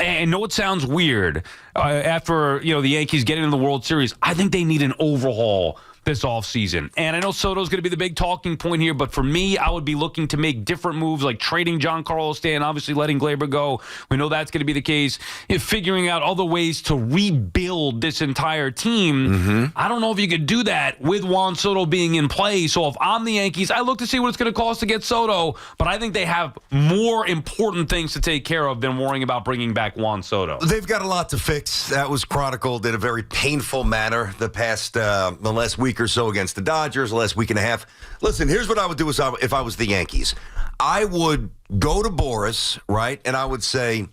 I know it sounds weird after the Yankees getting in the World Series. I think they need an overhaul this offseason. And I know Soto's going to be the big talking point here, but for me, I would be looking to make different moves like trading Giancarlo Stanton, obviously letting Gleyber go. We know that's going to be the case. Figuring out other ways to rebuild this entire team. I don't know if you could do that with Juan Soto being in play. So if I'm the Yankees, I look to see what it's going to cost to get Soto, but I think they have more important things to take care of than worrying about bringing back Juan Soto. They've got a lot to fix. That was chronicled in a very painful manner the last week or so against the Dodgers, the last week and a half. Listen, here's what I would do if I was the Yankees. I would go to Boris, right, and I would say,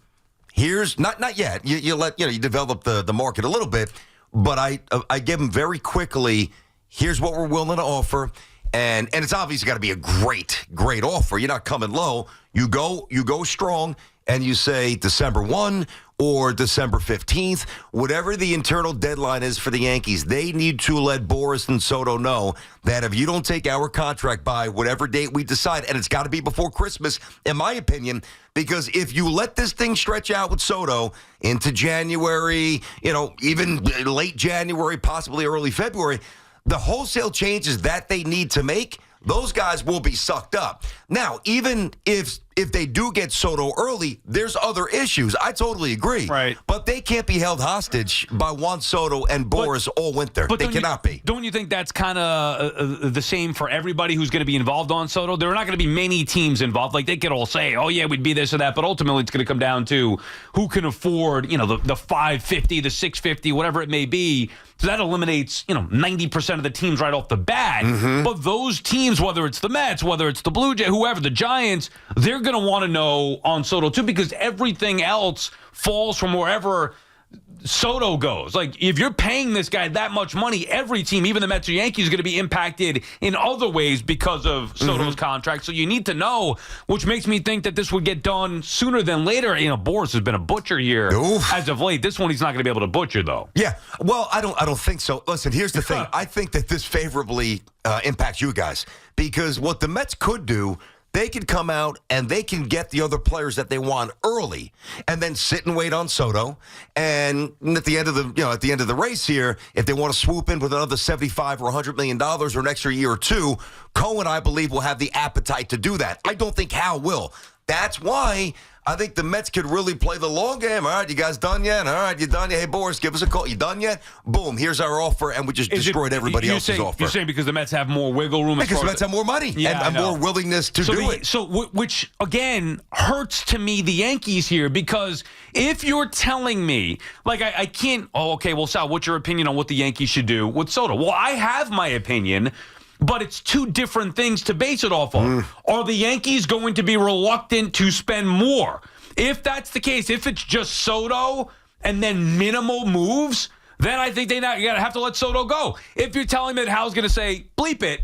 here's not yet. You develop the market a little bit, but I give him very quickly. Here's what we're willing to offer, and it's obviously got to be a great offer. You're not coming low. You go strong, and you say December 1 or December 15th, whatever the internal deadline is for the Yankees. They need to let Boris and Soto know that if you don't take our contract by whatever date we decide, and it's got to be before Christmas, in my opinion, because if you let this thing stretch out with Soto into January, even late January, possibly early February, the wholesale changes that they need to make, those guys will be sucked up. Now, even if they do get Soto early, there's other issues. I totally agree. Right. But they can't be held hostage by Juan Soto and Boris all winter. They cannot be. Don't you think that's kind of the same for everybody who's going to be involved on Soto? There are not going to be many teams involved. Like, they could all say, oh, yeah, we'd be this or that. But ultimately, it's going to come down to who can afford, the $550, the $650, whatever it may be. So that eliminates, 90% of the teams right off the bat. But those teams, whether it's the Mets, whether it's the Blue Jays, whoever, the Giants, they're going to want to know on Soto too, because everything else falls from wherever Soto goes. Like, if you're paying this guy that much money, every team, even the Mets or Yankees, is going to be impacted in other ways because of Soto's contract. So you need to know, which makes me think that this would get done sooner than later. Boris has been a butcher here as of late. This one he's not going to be able to butcher, though. Yeah. Well, I don't think so. Listen, here's the thing. I think that this favorably impacts you guys, because what the Mets could do, they can come out and they can get the other players that they want early, and then sit and wait on Soto. And at the end of the race here, if they want to swoop in with another $75 or $100 million or an extra year or two, Cohen, I believe, will have the appetite to do that. I don't think Hal will. That's why I think the Mets could really play the long game. All right, you guys done yet? All right, you done yet? Hey, Boris, give us a call. You done yet? Boom, here's our offer, and we just destroyed everybody else's offer. You're saying because the Mets have more wiggle room? Because the Mets have more money and more willingness to do it. So, which, again, hurts to me, the Yankees here, because if you're telling me, like, I can't, well, Sal, what's your opinion on what the Yankees should do with Soto? Well, I have my opinion, but it's two different things to base it off of. Are the Yankees going to be reluctant to spend more? If that's the case, if it's just Soto and then minimal moves, then I think you got to have to let Soto go. If you're telling me that Hal's going to say, bleep it,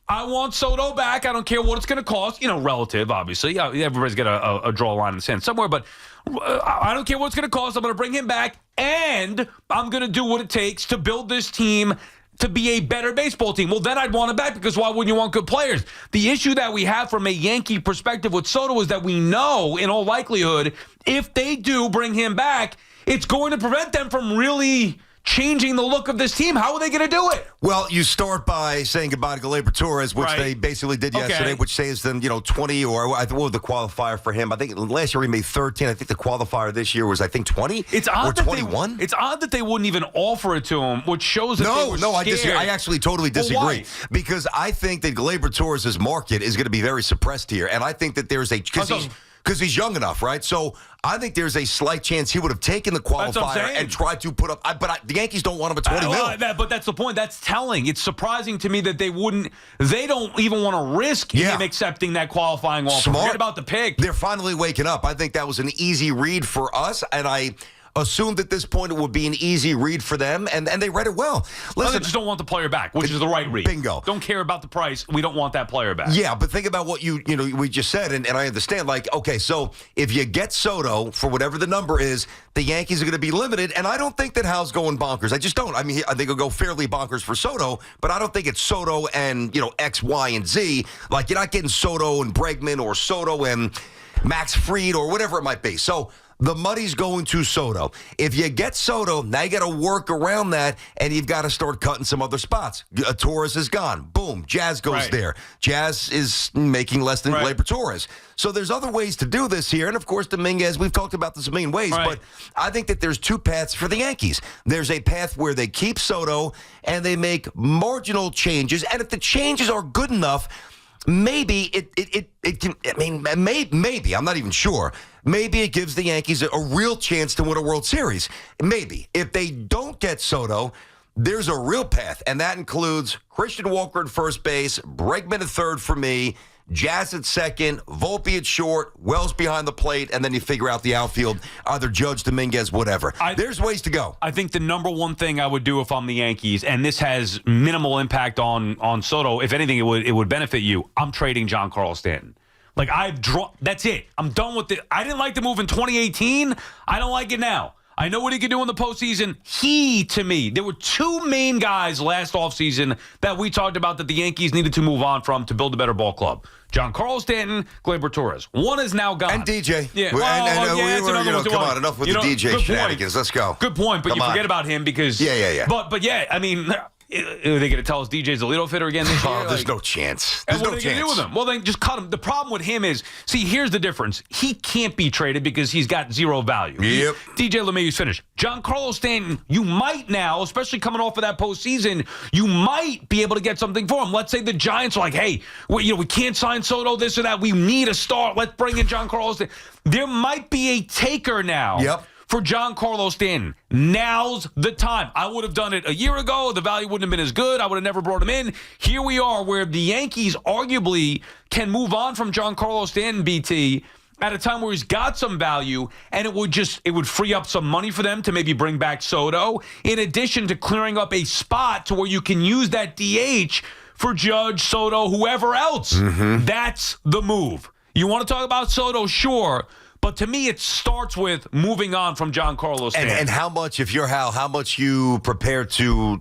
I want Soto back, I don't care what it's going to cost, relative, obviously. Everybody's got to draw a line in the sand somewhere, but I don't care what it's going to cost. I'm going to bring him back, and I'm going to do what it takes to build this team to be a better baseball team. Well, then I'd want it back, because why wouldn't you want good players? The issue that we have from a Yankee perspective with Soto is that we know, in all likelihood, if they do bring him back, it's going to prevent them from really changing the look of this team. How are they going to do it? Well, you start by saying goodbye to Gleyber Torres, which they basically did yesterday, which saves them, 20, or I think what was the qualifier for him? I think last year he made 13. I think the qualifier this year was, 20? It's odd or 21? It's odd that they wouldn't even offer it to him, which shows that they were scared. I disagree. I actually totally disagree. Well, why? Because I think that Gleyber Torres' market is going to be very suppressed here, and I think that there's because he's young enough, right? So I think there's a slight chance he would have taken the qualifier and tried to put up. But the Yankees don't want him at 20 mil. But that's the point. That's telling. It's surprising to me that they wouldn't. They don't even want to risk him accepting that qualifying offer. Smart. Forget about the pick. They're finally waking up. I think that was an easy read for us, and I assumed at this point it would be an easy read for them, and they read it well. Listen, they just don't want the player back, which is the right read. Bingo. Don't care about the price. We don't want that player back. Yeah, but think about what we just said, and I understand. Like, okay, so if you get Soto for whatever the number is, the Yankees are going to be limited, and I don't think that Hal's going bonkers. I just don't. I mean, I think he'll go fairly bonkers for Soto, but I don't think it's Soto and, X, Y, and Z. Like, you're not getting Soto and Bregman or Soto and Max Fried or whatever it might be. So The money's going to Soto. If you get Soto, now you got to work around that, and you've got to start cutting some other spots. Torres is gone. Boom. Jazz goes there. Jazz is making less than Gleyber Torres. So there's other ways to do this here. And, of course, Dominguez, we've talked about this a million ways, but I think that there's two paths for the Yankees. There's a path where they keep Soto and they make marginal changes. And if the changes are good enough, maybe it can, I mean, maybe, I'm not even sure. Maybe it gives the Yankees a real chance to win a World Series. Maybe. If they don't get Soto, there's a real path, and that includes Christian Walker at first base, Bregman at third for me, Jazz at second, Volpe at short, Wells behind the plate, and then you figure out the outfield, either Judge, Dominguez, whatever. There's ways to go. I think the number one thing I would do if I'm the Yankees, and this has minimal impact on Soto, if anything, it would benefit you. I'm trading Giancarlo Stanton. Like, that's it. I'm done with it. I didn't like the move in 2018. I don't like it now. I know what he could do in the postseason. To me, there were two main guys last offseason that we talked about that the Yankees needed to move on from to build a better ball club. Giancarlo Stanton, Gleyber Torres. One is now gone. And DJ. Yeah. Come on, enough with the DJ shenanigans. Let's go. Good point, but you forget about him because... Yeah. But yeah, I mean... Are they going to tell us DJ's a leadoff hitter again this year? There's no chance. And what are they going to do with him? Well, then just cut him. The problem with him is, here's the difference. He can't be traded because he's got zero value. Yep. DJ LeMay's finished. Giancarlo Stanton, you might now, especially coming off of that postseason, you might be able to get something for him. Let's say the Giants are like, hey, we can't sign Soto, this or that. We need a star. Let's bring in Giancarlo Stanton. There might be a taker now. Yep. For Giancarlo Stanton. Now's the time. I would have done it a year ago. The value wouldn't have been as good. I would have never brought him in. Here we are where the Yankees arguably can move on from Giancarlo Stanton, BT, at a time where he's got some value, and it would free up some money for them to maybe bring back Soto, in addition to clearing up a spot to where you can use that DH for Judge, Soto, whoever else. Mm-hmm. That's the move. You want to talk about Soto? Sure. But to me, it starts with moving on from Giancarlo Stanton. And how much, if you're Hal, how much you prepared to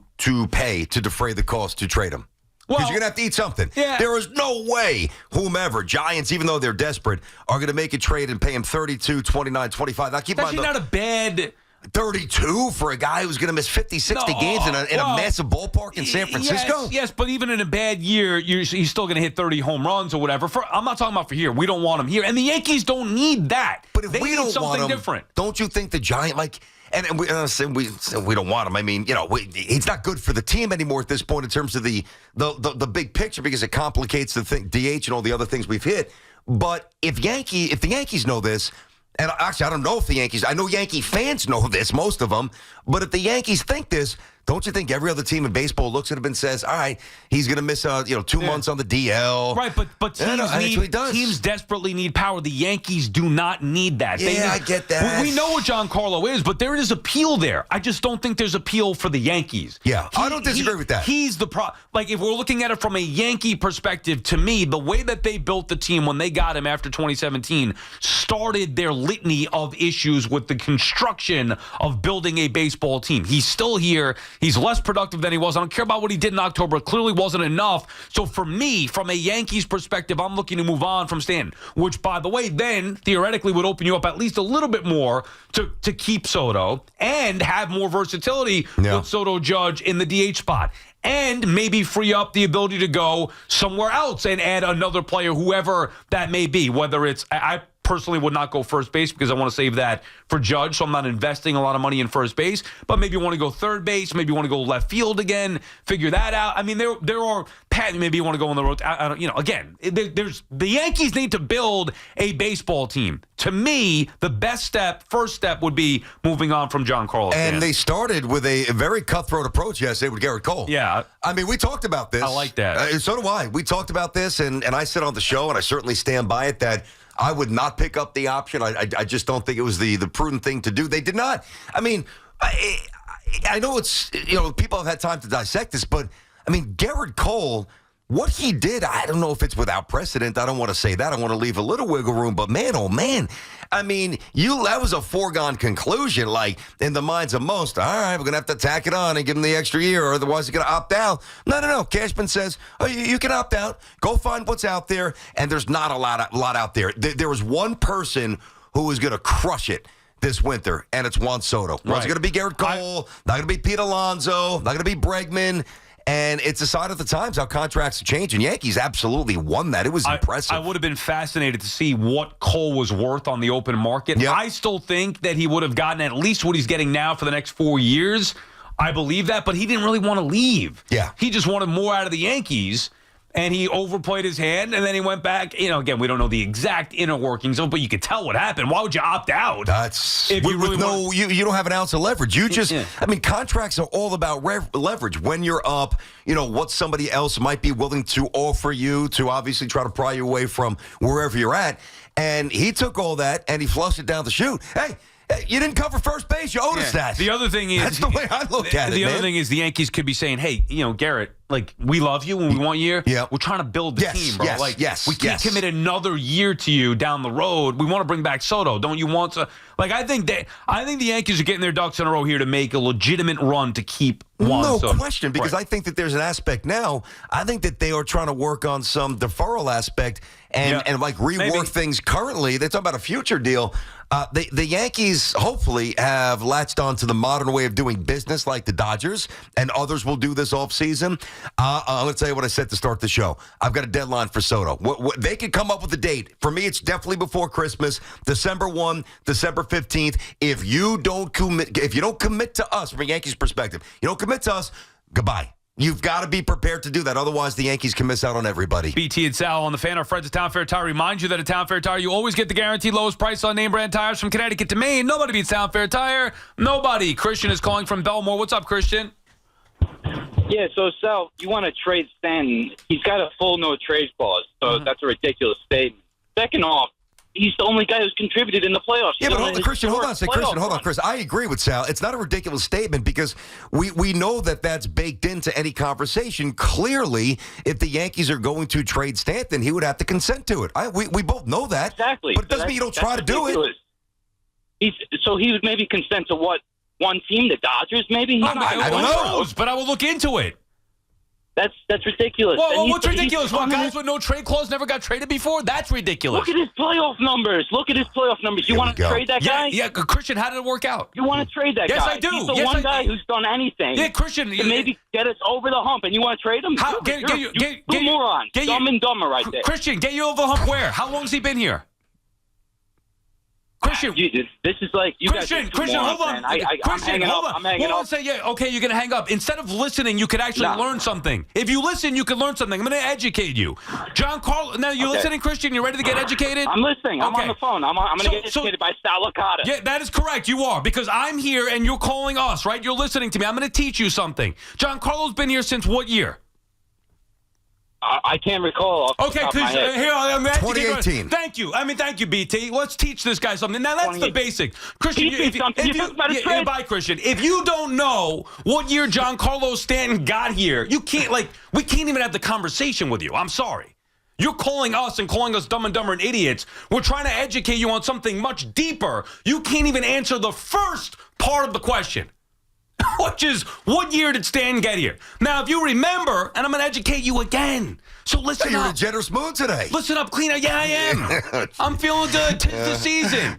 pay to defray the cost to trade him? Because you're going to have to eat something. Yeah. There is no way whomever, Giants, even though they're desperate, are going to make a trade and pay him $32, $29, $25. Now, keep in mind, not a bad... 32 for a guy who's going to miss 50, 60 games in a massive ballpark in San Francisco? Yes, but even in a bad year, he's still going to hit 30 home runs or whatever. I'm not talking about for here. We don't want him here. And the Yankees don't need that. But if they we need don't something want him, different. Don't you think the Giant, and we don't want him. I mean, he's not good for the team anymore at this point in terms of the big picture because it complicates the thing, DH and all the other things we've hit. But if the Yankees know this, and actually, I don't know if the Yankees, I know Yankee fans know this, most of them, but if the Yankees think this, don't you think every other team in baseball looks at him and says, all right, he's going to miss 2 months on the DL. Right, but teams desperately need power. The Yankees do not need that. I get that. We know what Giancarlo is, but there is appeal there. I just don't think there's appeal for the Yankees. Yeah, I don't disagree with that. He's the if we're looking at it from a Yankee perspective, to me, the way that they built the team when they got him after 2017 started their litany of issues with the construction of building a baseball team. He's still here. He's less productive than he was. I don't care about what he did in October. It clearly wasn't enough. So for me, from a Yankees perspective, I'm looking to move on from Stanton, which, by the way, then theoretically would open you up at least a little bit more to keep Soto and have more versatility with Soto, Judge in the DH spot. And maybe free up the ability to go somewhere else and add another player, whoever that may be, whether it's I personally would not go first base because I want to save that for Judge, so I'm not investing a lot of money in first base. But maybe you want to go third base, maybe you want to go left field again, figure that out. I mean, there are maybe you want to go on the road. Again, there's the Yankees need to build a baseball team. To me, the first step would be moving on from Giancarlo Stanton. And they started with a very cutthroat approach yesterday with Gerrit Cole. Yeah. I mean, we talked about this. I like that. So do I. We talked about this, and I said on the show, and I certainly stand by it, that I would not pick up the option. I just don't think it was the prudent thing to do. They did not. I mean, I know it's, people have had time to dissect this, but, I mean, Gerrit Cole, what he did, I don't know if it's without precedent. I don't want to say that. I want to leave a little wiggle room. But, man, oh, man, I mean, that was a foregone conclusion, like, in the minds of most. All right, we're going to have to tack it on and give him the extra year, or otherwise he's going to opt out. No. Cashman says, oh, you can opt out. Go find what's out there. And there's not a lot out there. There was one person who was going to crush it. this winter, and it's Juan Soto. It's going to be Gerrit Cole, not going to be Pete Alonso, not going to be Bregman. And it's a sign of the times how contracts change. And Yankees absolutely won that. It was impressive. I would have been fascinated to see what Cole was worth on the open market. Yep. I still think that he would have gotten at least what he's getting now for the next 4 years. I believe that, but he didn't really want to leave. Yeah. He just wanted more out of the Yankees. And he overplayed his hand, and then he went back. Again, we don't know the exact inner workings of it, but you could tell what happened. Why would you opt out? That's if you really you don't have an ounce of leverage. You just, contracts are all about leverage. When you're up, what somebody else might be willing to offer you to obviously try to pry you away from wherever you're at. And he took all that and he flushed it down the chute. Hey, you didn't cover first base. You owed us that. The other thing is, that's the way I look at it. The other thing is, the Yankees could be saying, "Hey, Gerrit, we love you and we want you. Yeah. We're trying to build the team, bro. We can't commit another year to you down the road. We want to bring back Soto. Don't you want to?" I think the Yankees are getting their ducks in a row here to make a legitimate run to keep Juan Soto. No question, because I think that there's an aspect now. I think that they are trying to work on some deferral aspect and rework things currently. They're talking about a future deal. The Yankees hopefully have latched on to the modern way of doing business like the Dodgers, and others will do this offseason. I'm going to tell you what I said to start the show. I've got a deadline for Soto. They could come up with a date. For me, it's definitely before Christmas, December 1, December 15th. If you don't commit to us, from a Yankees perspective, you don't commit to us, goodbye. You've got to be prepared to do that. Otherwise, the Yankees can miss out on everybody. BT and Sal on the Fan. Our friends at Town Fair Tire remind you that at Town Fair Tire, you always get the guaranteed lowest price on name brand tires from Connecticut to Maine. Nobody beats Town Fair Tire. Nobody. Christian is calling from Belmore. What's up, Christian? Yeah, so Sal, you want to trade Stanton. He's got a full no-trade clause, so that's a ridiculous statement. Second off, he's the only guy who's contributed in the playoffs. Yeah, but hold on, Chris. I agree with Sal. It's not a ridiculous statement because we know that that's baked into any conversation. Clearly, if the Yankees are going to trade Stanton, he would have to consent to it. We both know that. Exactly. But it doesn't mean you don't try to do it. So he would maybe consent to what? One team, the Dodgers, maybe? I don't know, but I will look into it. That's ridiculous. Well, what's ridiculous? What, guys with no trade clause never got traded before? That's ridiculous. Look at his playoff numbers. You want to trade that guy? Yeah, Christian, how did it work out? You want to trade that guy? Yes, I do. He's the one guy who's done anything. Yeah, Christian. To maybe get us over the hump, and you want to trade him? You're a moron. Dumb and dumber right there. Christian, get you over the hump where? How long has he been here? Christian, this is like you Christian, hold on. Christian, hold on. I'm hanging up. Say, okay, you're gonna hang up. Instead of listening, you could actually learn something. If you listen, you can learn something. I'm gonna educate you. Giancarlo, now you listening, Christian? You ready to get educated? I'm listening. I'm on the phone. I'm gonna get educated by Sal Licata. Yeah, that is correct. You are, because I'm here and you're calling us, right? You're listening to me. I'm gonna teach you something. Giancarlo's been here since what year? I can't recall. Okay, because here I'm 2018. Thank you. Thank you, BT. Let's teach this guy something. Now that's the basic. Christian, bye, Christian. If you don't know what year Giancarlo Stanton got here, you can't we can't even have the conversation with you. I'm sorry. You're calling us and calling us dumb and dumber and idiots. We're trying to educate you on something much deeper. You can't even answer the first part of the question. Which is, what year did Stan get here? Now, if you remember, and I'm going to educate you again. So listen up. You're in a generous mood today. Listen up, cleaner. Yeah, I am. I'm feeling good. 'Tis the season.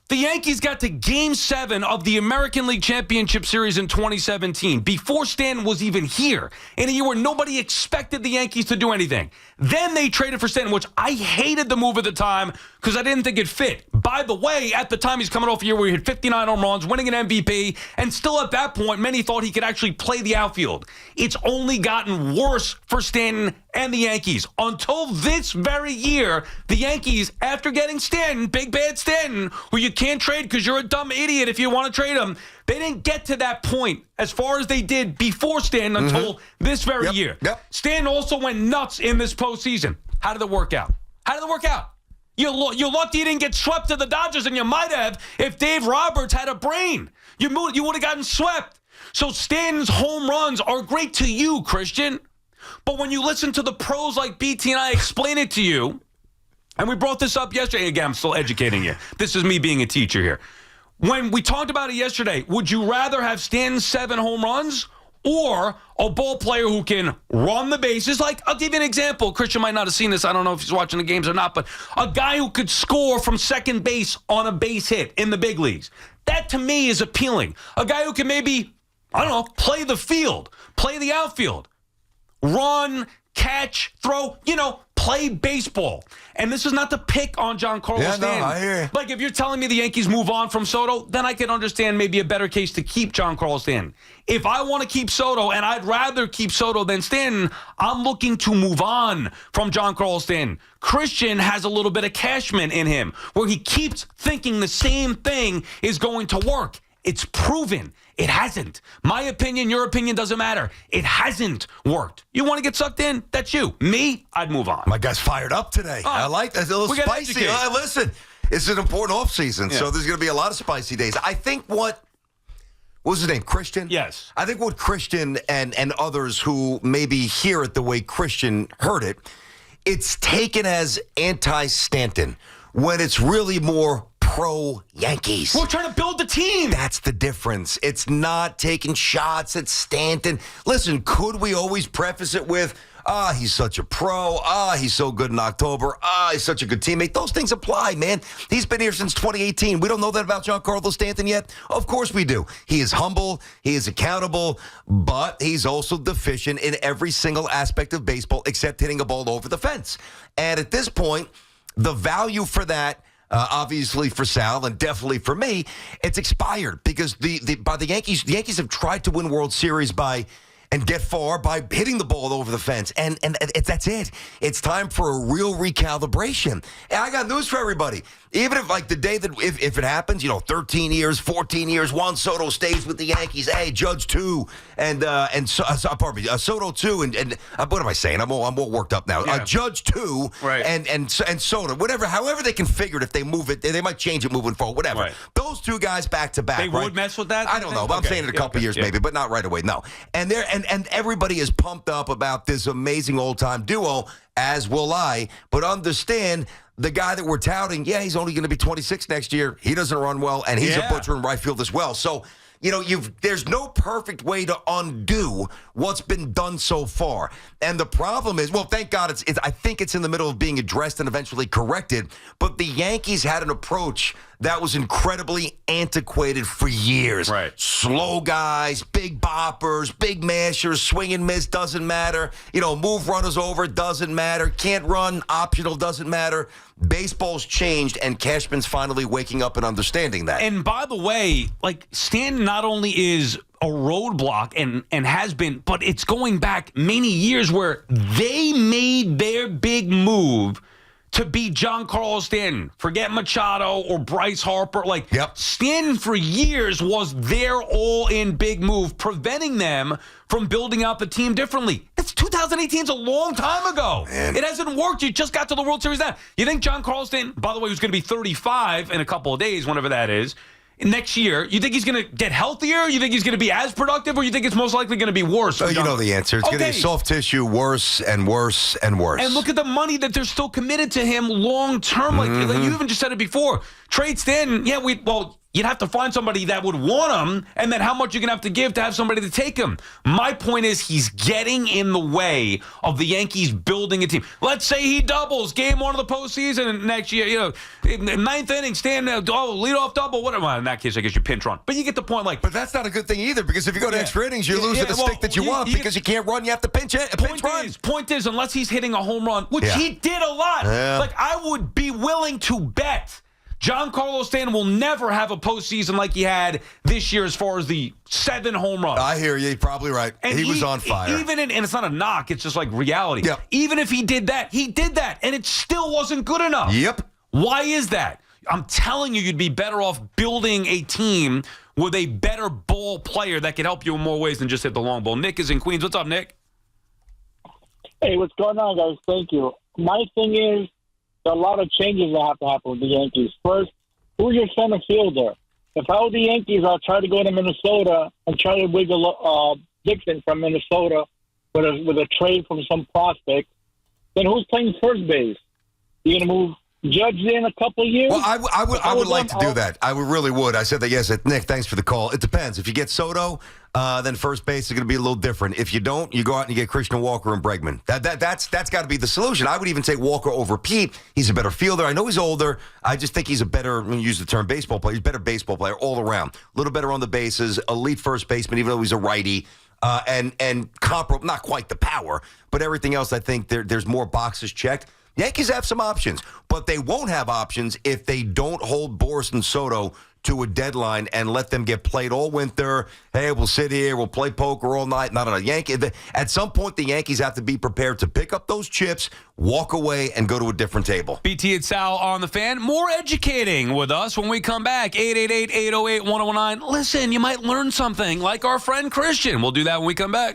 The Yankees got to Game 7 of the American League Championship Series in 2017, before Stanton was even here, in a year where nobody expected the Yankees to do anything. Then they traded for Stanton, which I hated the move at the time because I didn't think it fit. By the way, at the time, he's coming off a year where he hit 59 home runs, winning an MVP, and still at that point, many thought he could actually play the outfield. It's only gotten worse for Stanton and the Yankees. Until this very year, the Yankees, after getting Stanton, big bad Stanton, who you can't trade because you're a dumb idiot if you want to trade him, they didn't get to that point as far as they did before Stanton until this very year. Stanton also went nuts in this postseason. How did it work out? You're lucky you didn't get swept to the Dodgers, and you might have if Dave Roberts had a brain. You would have gotten swept. So Stanton's home runs are great to you, Christian. But when you listen to the pros like BT and I explain it to you, and we brought this up yesterday. Again, I'm still educating you. This is me being a teacher here. When we talked about it yesterday, would you rather have Stanton's 7 home runs or a ball player who can run the bases. Like, I'll give you an example. Christian might not have seen this. I don't know if he's watching the games or not, but a guy who could score from second base on a base hit in the big leagues. That, to me, is appealing. A guy who can maybe, I don't know, play the field, play the outfield, run, catch, throw, play baseball. And this is not to pick on Giancarlo Stanton. No, I hear you. Like, if you're telling me the Yankees move on from Soto, then I can understand maybe a better case to keep Giancarlo Stanton. If I want to keep Soto, and I'd rather keep Soto than Stanton, I'm looking to move on from Giancarlo Stanton. Christian has a little bit of Cashman in him, where he keeps thinking the same thing is going to work. It's proven. It hasn't. My opinion, your opinion doesn't matter. It hasn't worked. You want to get sucked in? That's you. Me, I'd move on. My guy's fired up today. I like that. It's a little spicy. Listen, it's an important offseason, so there's going to be a lot of spicy days. I think what was his name? Christian? Yes. I think what Christian and others who maybe hear it the way Christian heard it, it's taken as anti-Stanton when it's really more pro-Yankees. We're trying to build the team. That's the difference. It's not taking shots at Stanton. Listen, could we always preface it with, he's such a pro. He's so good in October. He's such a good teammate. Those things apply, man. He's been here since 2018. We don't know that about Giancarlo Stanton yet? Of course we do. He is humble. He is accountable. But he's also deficient in every single aspect of baseball except hitting a ball over the fence. And at this point, the value for that, obviously for Sal and definitely for me, it's expired because the Yankees have tried to win World Series and get far by hitting the ball over the fence. And that's it. It's time for a real recalibration. And I got news for everybody. Even if, like, the day that, if it happens, 13 years, 14 years, Juan Soto stays with the Yankees. Hey, Judge 2, Soto 2, and what am I saying? I'm all worked up now. Yeah. Judge 2, right. and Soto, however they can figure it. If they move it, they might change it moving forward, whatever. Right. Those two guys back to back. They right? would mess with that? I don't know, but I'm saying in a couple years maybe, but not right away, no. And everybody is pumped up about this amazing old-time duo, as will I, but understand the guy that we're touting, he's only going to be 26 next year. He doesn't run well, and he's a butcher in right field as well. So, there's no perfect way to undo what's been done so far. And the problem is, well, thank God, I think it's in the middle of being addressed and eventually corrected, but the Yankees had an approach that was incredibly antiquated for years. Right. Slow guys, big boppers, big mashers, swing and miss, doesn't matter. Move runners over, doesn't matter. Can't run, optional, doesn't matter. Baseball's changed, and Cashman's finally waking up and understanding that. And by the way, like, Stanton not only is a roadblock and has been, but it's going back many years where they made their big move to beat Giancarlo Stanton. Forget Machado or Bryce Harper. Stanton for years was their all-in big move, preventing them from building out the team differently. It's 2018 is a long time ago. Man. It hasn't worked. You just got to the World Series now. You think Giancarlo Stanton, by the way, who's going to be 35 in a couple of days, whenever that is, next year, you think he's going to get healthier? You think he's going to be as productive? Or you think it's most likely going to be worse? Oh, you know the answer. It's going to be soft tissue, worse and worse and worse. And look at the money that they're still committed to him long term. Like you even just said it before. Trade Stanton, you'd have to find somebody that would want him, and then how much you're going to have to give to have somebody to take him. My point is he's getting in the way of the Yankees building a team. Let's say he doubles game one of the postseason next year, ninth inning, Stanton, leadoff double, whatever. In that case, I guess you pinch run. But you get the point. But that's not a good thing either, because if you go to extra innings, you're losing the stick that you want because you can't run. You have to pinch run. Point is, unless he's hitting a home run, which he did a lot, I would be willing to bet Giancarlo Stanton will never have a postseason like he had this year as far as the 7 home runs. I hear you. You're probably right. And he was on fire. And it's not a knock. It's just like reality. Yep. Even if he did that, and it still wasn't good enough. Yep. Why is that? I'm telling you, you'd be better off building a team with a better ball player that can help you in more ways than just hit the long ball. Nick is in Queens. What's up, Nick? Hey, what's going on, guys? Thank you. My thing is, there are a lot of changes that have to happen with the Yankees. First, who's your center fielder? If I were the Yankees, I'll try to go to Minnesota and try to wiggle Dixon from Minnesota with a trade from some prospect. Then who's playing first base? You're going to move Judge in a couple of years? Well, I would like to do that. I really would. I said that yes. Nick, thanks for the call. It depends. If you get Soto, then first base is going to be a little different. If you don't, you go out and you get Christian Walker and Bregman. That's got to be the solution. I would even take Walker over Pete. He's a better fielder. I know he's older. I just think he's a better, I'm going to use the term baseball player. He's a better baseball player all around. A little better on the bases, elite first baseman, even though he's a righty. And comparable, not quite the power, but everything else, I think there's more boxes checked. Yankees have some options, but they won't have options if they don't hold Boris and Soto to a deadline and let them get played all winter. Hey, we'll sit here, we'll play poker all night. Not on a Yankee. At some point, the Yankees have to be prepared to pick up those chips, walk away, and go to a different table. BT and Sal on the Fan. More educating with us when we come back. 888-808-1019. Listen, you might learn something like our friend Christian. We'll do that when we come back.